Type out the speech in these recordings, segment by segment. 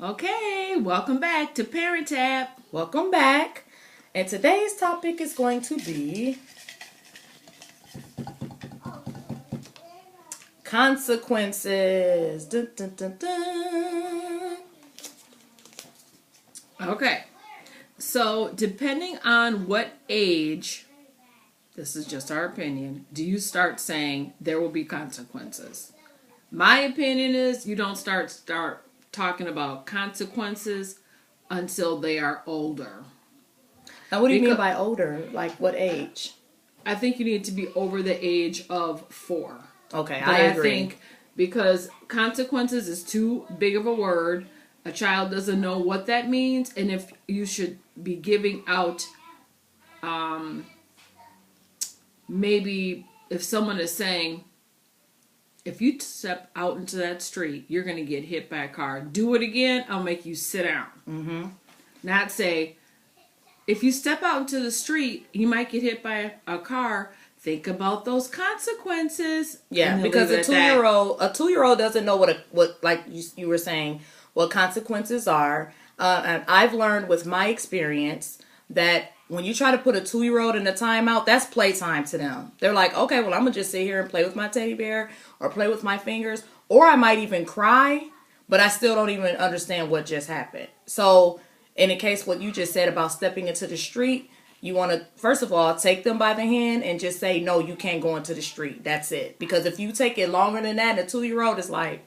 Okay, welcome back to Parent Tap. Welcome back. And today's topic is going to be consequences. Dun, dun, dun, dun. Okay, so depending on what age, this is just our opinion, do you start saying there will be consequences? My opinion is you don't start talking about consequences until they are older. Now, what do you mean by older? Like what age? I think you need to be over the age of 4. Okay, But I agree. I think because consequences is too big of a word, a child doesn't know what that means, and if you should be giving out, maybe if someone is saying, if you step out into that street, you're going to get hit by a car. Do it again, I'll make you sit down. Mm-hmm. Not say, if you step out into the street, you might get hit by a car. Think about those consequences. Yeah, because a 2-year-old doesn't know what like you were saying, what consequences are. And I've learned with my experience that when you try to put a 2-year-old in a timeout, that's playtime to them. They're like, okay, well, I'm gonna just sit here and play with my teddy bear or play with my fingers, or I might even cry, but I still don't even understand what just happened. So in the case what you just said about stepping into the street, you want to, first of all, take them by the hand and just say, no, you can't go into the street. That's it. Because if you take it longer than that, a 2-year-old is like,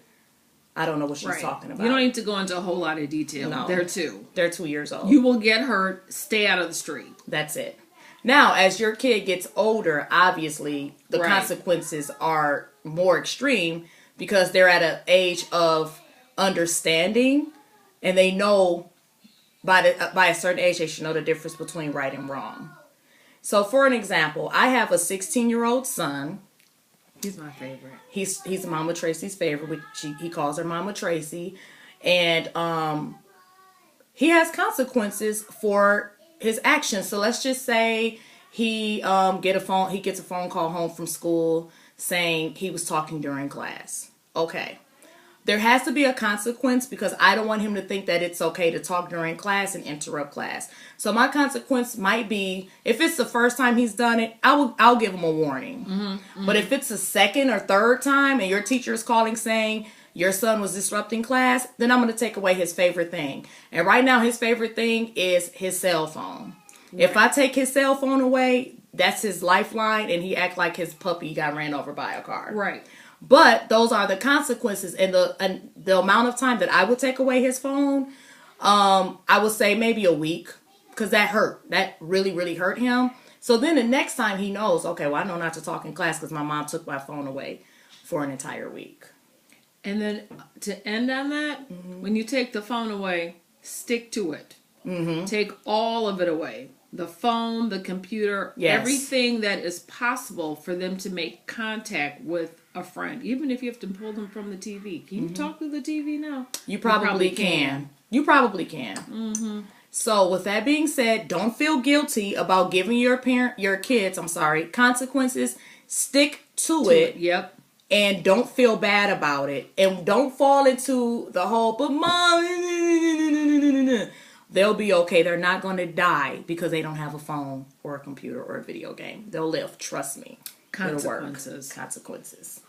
I don't know what she's talking about. You don't need to go into a whole lot of detail. No. They're 2. They're 2 years old. You will get hurt. Stay out of the street. That's it. Now, as your kid gets older, obviously, the consequences are more extreme because they're at an age of understanding and they know by a certain age they should know the difference between right and wrong. So, for an example, I have a 16-year-old son. He's my favorite. He's Mama Tracy's favorite. He calls her Mama Tracy, and he has consequences for his actions. So let's just say he gets a phone call home from school saying he was talking during class. Okay. There has to be a consequence because I don't want him to think that it's okay to talk during class and interrupt class. So my consequence might be, if it's the first time he's done it, I'll give him a warning. Mm-hmm. But if it's the second or third time and your teacher is calling saying your son was disrupting class, then I'm going to take away his favorite thing. And right now his favorite thing is his cell phone. Right. If I take his cell phone away, that's his lifeline, and he act like his puppy got ran over by a car. Right. But those are the consequences, and the amount of time that I would take away his phone, I would say maybe a week, because that hurt. That really, really hurt him. So then the next time he knows, okay, well, I know not to talk in class because my mom took my phone away for an entire week. And then to end on that, when you take the phone away, stick to it. Mm-hmm. Take all of it away. The phone, the computer, everything that is possible for them to make contact with a friend. Even if you have to pull them from the TV. Can you talk through the TV now? You probably can. You probably can. Mm-hmm. So with that being said, don't feel guilty about giving your kids consequences. Stick to it. Yep. And don't feel bad about it. And don't fall into the whole, but mom, they'll be okay. They're not going to die because they don't have a phone or a computer or a video game. They'll live. Trust me. Consequences. Consequences.